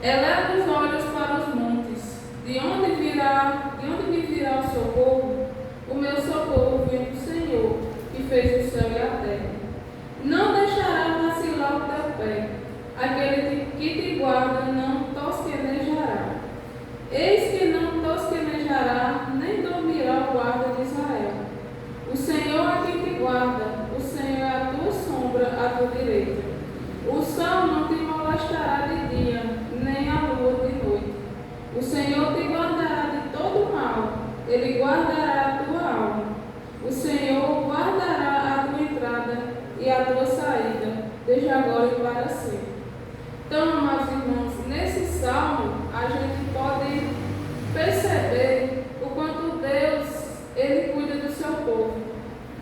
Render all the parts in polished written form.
Eleva os olhos para os montes. De onde me virá o socorro? O meu socorro vem do Senhor, que fez o céu e a terra. Não deixará vacilar o teu pé. Aquele que te guarda não tosquenejará. Eis que não tosquenejará, nem dormirá o guarda de Israel. O Senhor é quem te guarda, o Senhor é a tua sombra, à tua direita. O sol não te molestará de dia, nem a lua de noite. O Senhor te guardará de todo mal, Ele guardará a tua alma. O Senhor guardará a tua entrada e a tua saída, desde agora e para sempre. Então, amados irmãos, nesse salmo a gente pode perceber o quanto Deus Ele cuida do seu povo,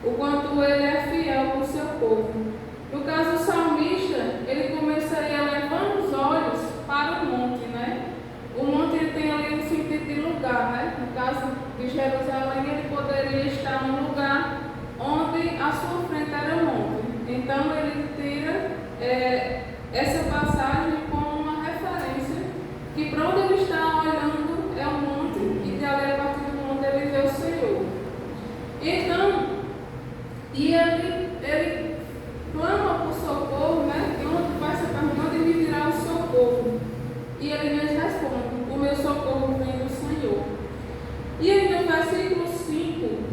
o quanto Ele é fiel com o seu povo. No caso, o salmista, ele começaria levando os olhos para o monte, né? O monte ele tem ali um sentido de lugar, né? No caso de Jerusalém, ele poderia estar num lugar onde a sua frente era o monte. Então, ele tira essa passagem como uma referência que para onde ele está olhando é o monte e de ali a partir do monte ele vê o Senhor. Então, e ele clama por socorro, né? E onde vai ser perguntando onde me virá o socorro? E ele nos responde: o meu socorro vem do Senhor. E aí no versículo 5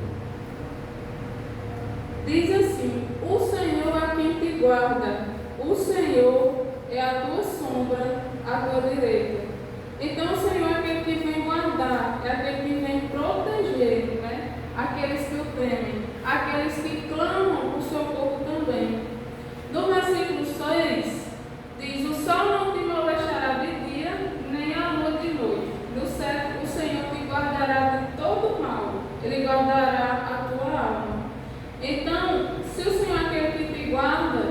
diz assim: o Senhor é quem te guarda, o Senhor é a tua sombra, à tua direita. Então o Senhor é aquele que vem guardar, é aquele que vem proteger, né? Aqueles que o temem, aqueles que clamam por socorro também. No versículo 6 diz: o sol não te molestará de dia, nem a lua de noite. No céu o Senhor te guardará de todo mal, Ele guardará a tua alma. Então, se o Senhor é aquele que te guarda,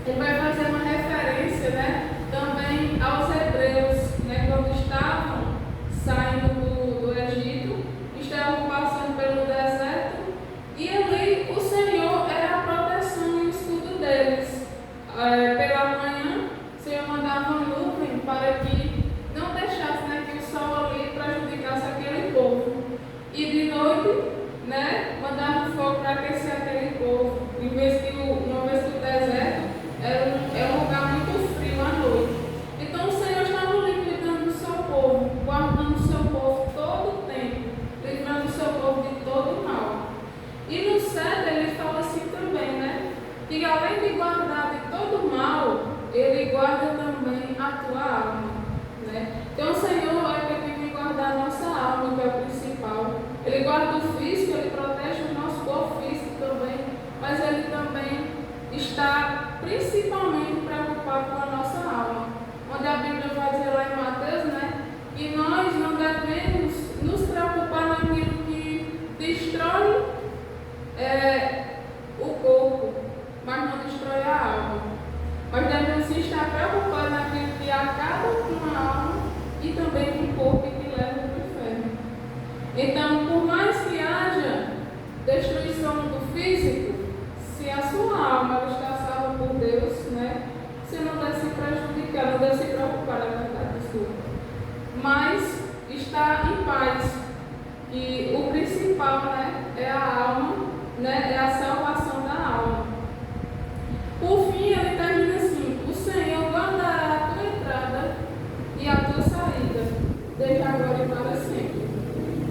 Ele vai fazer uma referência, né, também aos hebreus, né, quando estavam saindo do Egito, estavam passando pelo deserto, e ali o Senhor era a proteção e o escudo deles. Pela manhã, o Senhor mandava nuvem para que não deixasse, né, que o sol ali prejudicasse aquele povo. E de noite, né, mandava fogo para aquecer aquele povo. Uma vez que o deserto é um lugar muito frio à noite. Então o Senhor estava ali cuidando do seu povo, guardando o seu povo todo o tempo, livrando o seu povo de todo o mal. E no 7 ele fala assim também, né? Que além de guardar de todo o mal, Ele guarda também a tua alma, né? Então o Senhor é aquele que vem guardar a nossa alma, que é o principal. Ele guarda o físico, Ele protege o nosso corpo físico também, mas Ele também está principalmente preocupado com a nossa alma. Onde a Bíblia vai dizer lá em Mateus, né? Que nós não devemos nos preocupar naquilo que destrói o corpo, mas não destrói a alma. Mas devemos sim estar preocupados naquilo que acaba com a alma e também com o corpo e que leva para o inferno. Então, por mais que haja destruição do físico, se a sua alma ela está salva por Deus, né, você não deve se prejudicar, não deve se preocupar, na verdade, desculpa. Mas está em paz. E o principal, né, é a alma, né, é a salvação da alma. Por fim, ele termina assim: o Senhor guardará a tua entrada e a tua saída, desde agora e para sempre.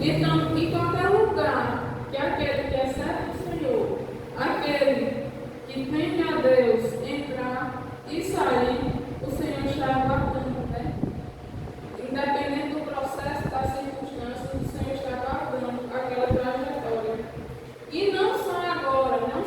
Então, em qualquer lugar que aquele que é servo do Senhor, aquele que teme a Deus, entrar e sair, o Senhor está guardando, né? Independente do processo, das circunstâncias, o Senhor está guardando aquela trajetória. E não só agora, não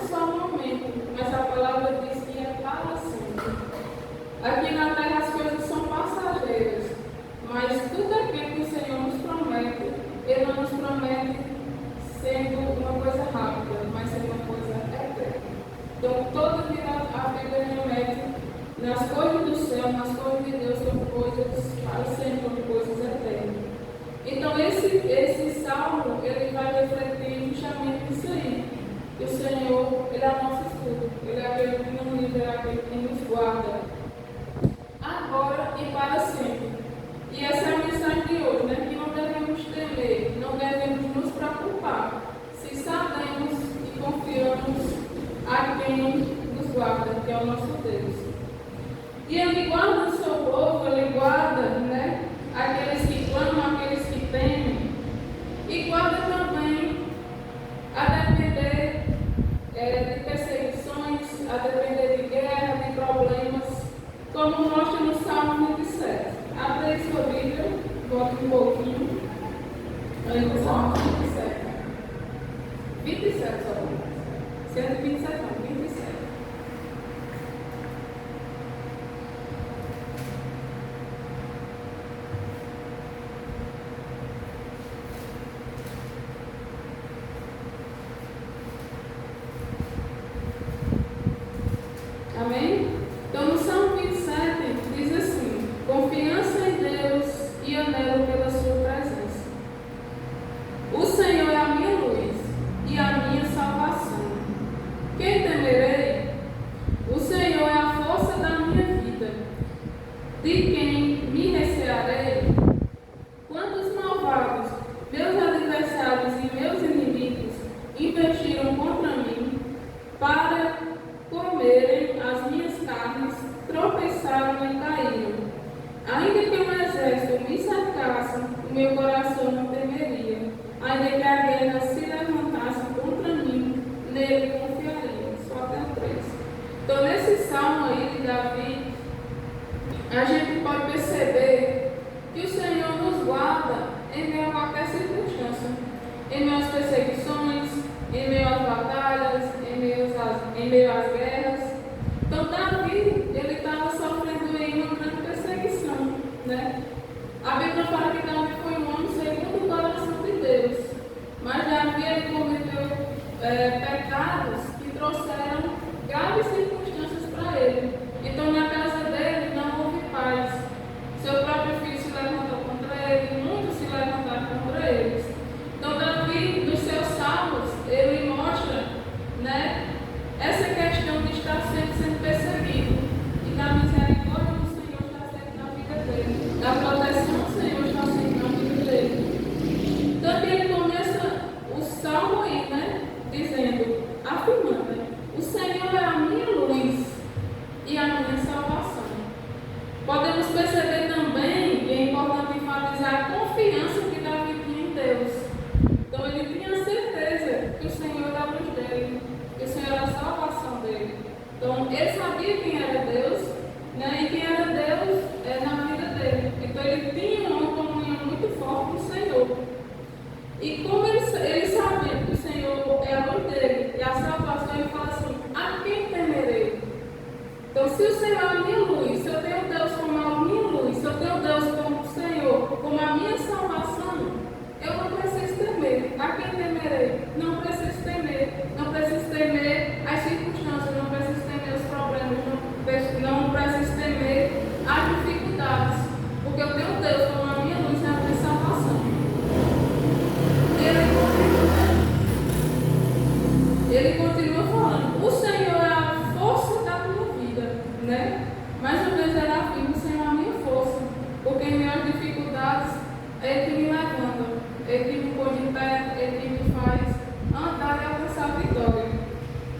E Ele guarda o seu povo, Ele guarda, né, aqueles que clamam, aqueles que temem. E guarda também a depender de perseguições, a depender de guerra, de problemas, como mostra no Salmo 27. Abre aí sua Bíblia, volta um pouquinho, aí no Salmo 27. 27 só. 127 não, 27. Amém? Então, no Salmo 27, diz assim: confiança em Deus e anelo pela sua presença. O Senhor é a minha luz e a minha salvação. Quem temerei? O Senhor é a força da minha vida. De quem me recearei? Quando os malvados, meus adversários e meus inimigos, investiram contra mim para comerem as minhas carnes, tropeçaram e caíram. Ainda que um exército me cercasse, o meu coração não temeria. Ainda que a guerra se levantasse contra mim, nele confiaria. Só até o 3. Então, nesse salmo aí de Davi, a gente pode perceber que o Senhor nos guarda em meio a qualquer circunstância, em meio às perseguições, em meio às batalhas, em meio às guerras. Então, Davi, ele estava sofrendo aí uma grande perseguição, né? A Bíblia fala que Davi foi um homem segundo o coração de Deus, mas Davi, ele cometeu pecados que trouxeram graves circunstâncias para ele. Então, na casa dele não houve paz. Seu próprio filho se levantou contra ele, muitos se levantaram contra eles. Então, Davi, nos seus salmos, ele mostra, né, essa questão de estar sempre sendo perseguido e da misericórdia do Senhor estar sempre na vida dele, da proteção do Senhor estar sempre na vida dele. Então, aqui ele começa o salmo aí, né, dizendo, afirmando, né, o Senhor é a minha luz e a minha salvação. Podemos perceber também, e é importante enfatizar a confiança que Davi tinha em Deus. Então, ele tinha certeza que o Senhor era a luz dele, que o Senhor era a salvação dele. Então, ele sabia quem era Deus, né, e quem era Deus na vida dele. Então, ele tinha uma comunhão muito forte com o Senhor. E como ele sabia que o Senhor é a luz dele e a salvação, ele fala assim: a quem temerei? Então, se o Senhor é a minha luz, se eu tenho Deus como a minha luz, se eu tenho Deus como o Senhor, como a minha salvação, eu não preciso temer. A quem temerei? Não preciso temer. Não preciso temer as circunstâncias, não preciso temer os problemas, não preciso temer as dificuldades, porque eu tenho Deus como a minha luz e a minha salvação. Ele continua falando: o Senhor é a força da minha vida, né? Mais uma vez ele afirma: o Senhor é a minha força, porque em meio às dificuldades é Ele que me levanta, é Ele que me põe de pé, é Ele que me faz andar e alcançar a vitória.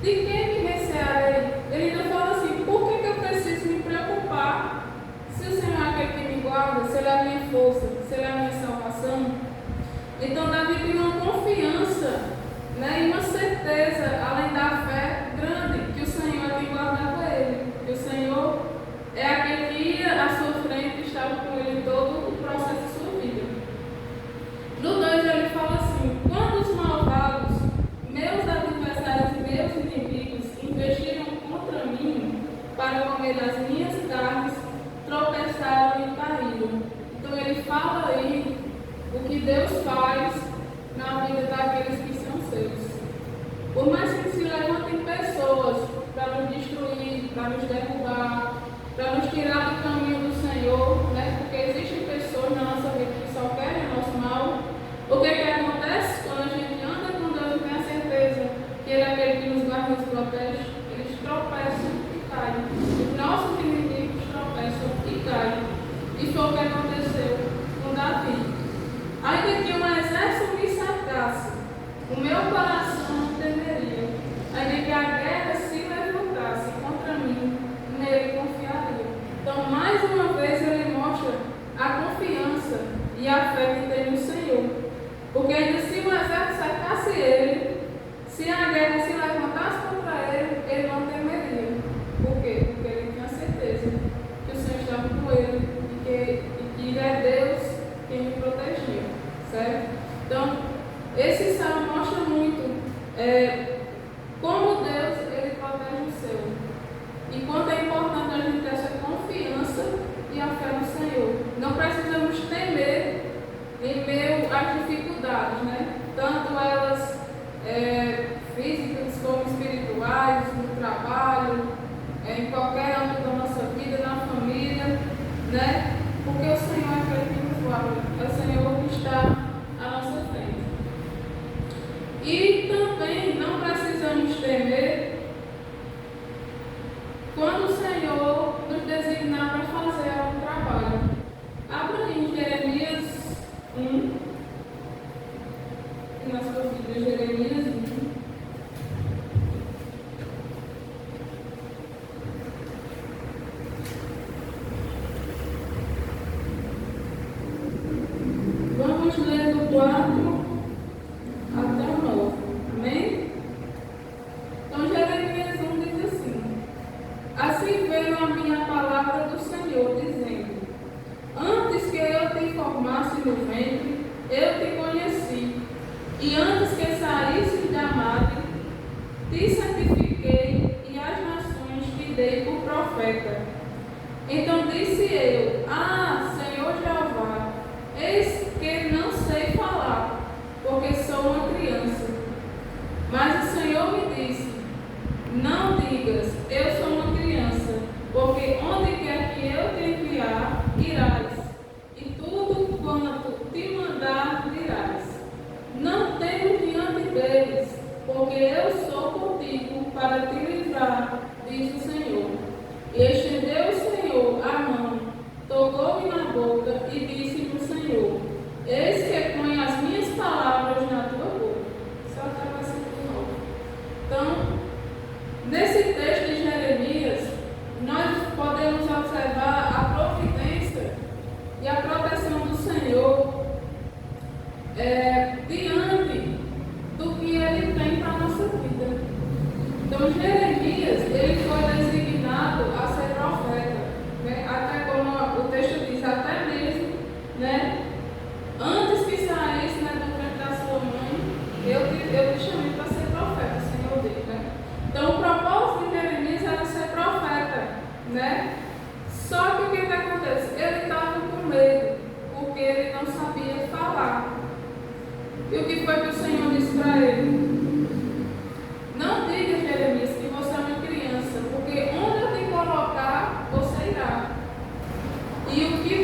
De quem me recearei? Ele ainda fala assim: por que eu preciso me preocupar se o Senhor é aquele que me guarda, se Ele é a minha força, se Ele é a minha salvação? Então Davi tem uma confiança, né, e uma certeza, além da fé grande, que o Senhor é quem guardava ele, que o Senhor é aquele que ia à sua frente e estava com ele em todo o processo de sua vida. No 2 ele fala assim: quando os malvados, meus adversários e meus inimigos, investiram contra mim para comer as minhas carnes, tropeçaram e caíram. Então ele fala aí o que Deus faz na vida daqueles que são seus. Por mais que se levantem pessoas para nos destruir, para nos derrubar, para nos tirar do caminho do Senhor, né? Porque existem pessoas na nossa vida que só querem o nosso mal. O que acontece quando a gente anda com Deus e tem a certeza que Ele é aquele que nos guarda e nos protege? Eles tropeçam e caem. Os nossos inimigos tropeçam e caem. Isso foi o que aconteceu com Davi. Ainda que um exército me cercasse, o meu coração não temeria. Ainda que a guerra se levantasse contra mim, nele confiaria. Então mais uma vez ele mostra a confiança e a fé que tem no Senhor. Porque ainda se o exército cercasse ele, se a guerra se levantasse contra ele, ele não temeria. Por quê? Porque ele tinha certeza que o Senhor estava com ele e que é Deus quem o protegia. Certo? Então, esse salmo mostra muito como Deus ele protege o seu. E quanto é importante a gente ter essa confiança e a fé no Senhor. Não precisamos temer em meio às dificuldades, né? Tanto elas físicas como espirituais, no trabalho, em qualquer âmbito da nossa vida, na família, né? Porque o Senhor é aquele que nos guarda, é o Senhor que está à nossa frente. E também não precisamos temer quando o Senhor nos designar para fazer algum trabalho. Abra em Jeremias 1, na sua Bíblia, Jeremias 1. Vamos ler do 4 até o 9. Amém? Então, Jeremias 1 diz assim: Assim veio a minha palavra do Senhor, dizendo: Antes que eu te formasse no ventre, eu te conheci, e antes que saísse da madre, te santifiquei, e as nações te dei por profeta. Então disse eu: Ah, Senhor Jeová, eis que não sei falar, porque sou uma criança. Mas o Senhor me disse: Não digas, eu sou uma criança, porque onde quer que eu te enviar, irás, e tudo quanto te mandar, dirás. Não temo diante deles, porque eu sou contigo para te livrar, diz o Senhor. E estendeu o Senhor a mão, tocou-me na boca e disse-me o Senhor: Eis que põe as minhas palavras na tua boca. Só até o versículo 9. Então, nesse texto de Jeremias, nós podemos observar a providência e a proteção do Senhor diante do que Ele tem para a nossa vida. Então, Jeremias, ele foi designado a ser profeta, né? Até como o texto diz, até mesmo, né? Antes que saísse, né, do ventre da sua mãe, eu te chamei para ser profeta, o Senhor dele, né? Então, o propósito de Jeremias era ser profeta, né? Só que o que acontece? Ele estava com medo, porque ele não sabia falar. E o que foi que o Senhor disse para ele? Não diga, Jeremias, que você é uma criança, porque onde eu te colocar, você irá. E o que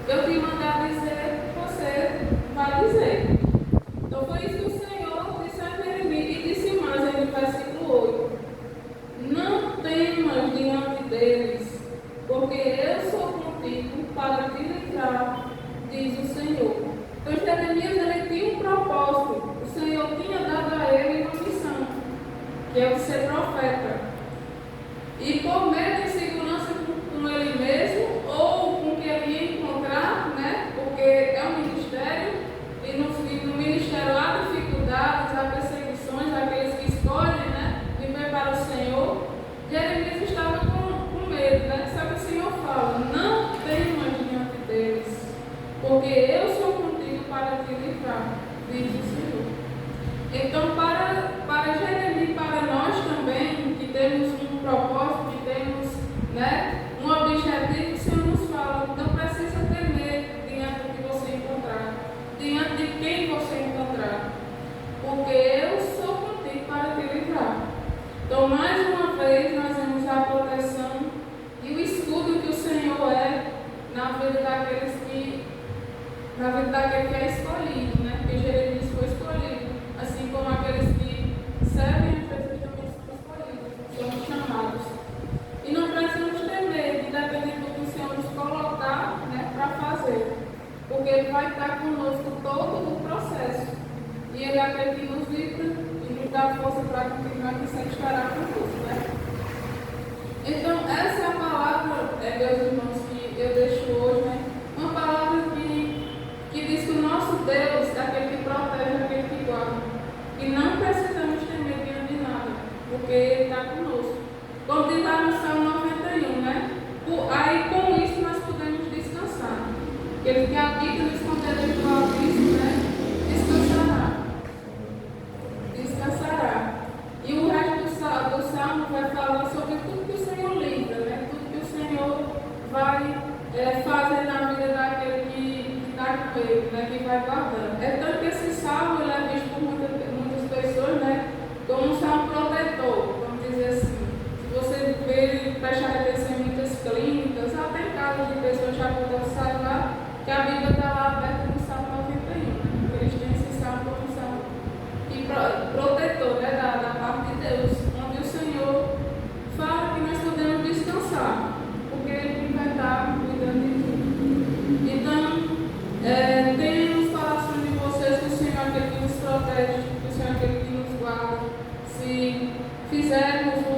eu te mandar dizer, você vai dizer. Então foi isso que o Senhor disse a Jeremias. E disse mais aí no versículo 8: Não temas diante deles, porque eu sou contigo para te livrar, diz o Senhor. Então Jeremias ele tinha um propósito. O Senhor tinha dado a ele uma missão, que é o de ser profeta. E por medo de insegurança com ele mesmo, ou com o que ele ia encontrar, né? Porque é um ministério, e no ministério há dificuldades, há perseguições, aqueles que escolhem, né, viver para o Senhor. Jeremias estava com medo, né? Só que o Senhor fala: Não temas diante deles, porque eu sou contigo para te livrar, diz o Senhor. Então, para Jeremias, para nós também, que temos um propósito, que temos, né, um objetivo, o Senhor nos fala: não precisa temer diante do que você encontrar, diante de quem você encontrar, porque eu sou contigo para te livrar. Então, mais uma vez, nós vemos a proteção e o escudo que o Senhor é na vida daquele que é escolhido, né? Porque Jeremias foi escolhido, assim como aqueles que servem a Jesus também são escolhidos, somos chamados. E não precisamos temer, independente do que o Senhor nos colocar, né, para fazer, porque Ele vai estar conosco todo o processo. E Ele é aquele que nos livra e nos dá força para continuar que sempre estará conosco, né? Então, essa é a palavra Aquele que habita no esconderijo do Altíssimo, né? Descansará. Descansará. E o resto do salmo vai falar sobre tudo que o Senhor livra, né? Tudo que o Senhor vai fazer na vida daquele que está com ele, né? Que vai guardando. É tanto que esse salmo ele é visto por muitas pessoas, né? Como um salmo protetor, vamos dizer assim. Se você ver e prestar atenção em muitas clínicas, até em casa de pessoas já podem observar que a Bíblia está lá aberta no Salmo 91, né? Eles têm esse salmo como um salmo protetor, né? Da parte de Deus, onde o Senhor fala que nós podemos descansar, porque Ele vai estar cuidando de tudo. Então, tenha nos corações de vocês que o Senhor é aquele que nos protege, que o Senhor é aquele que nos guarda. Se fizermos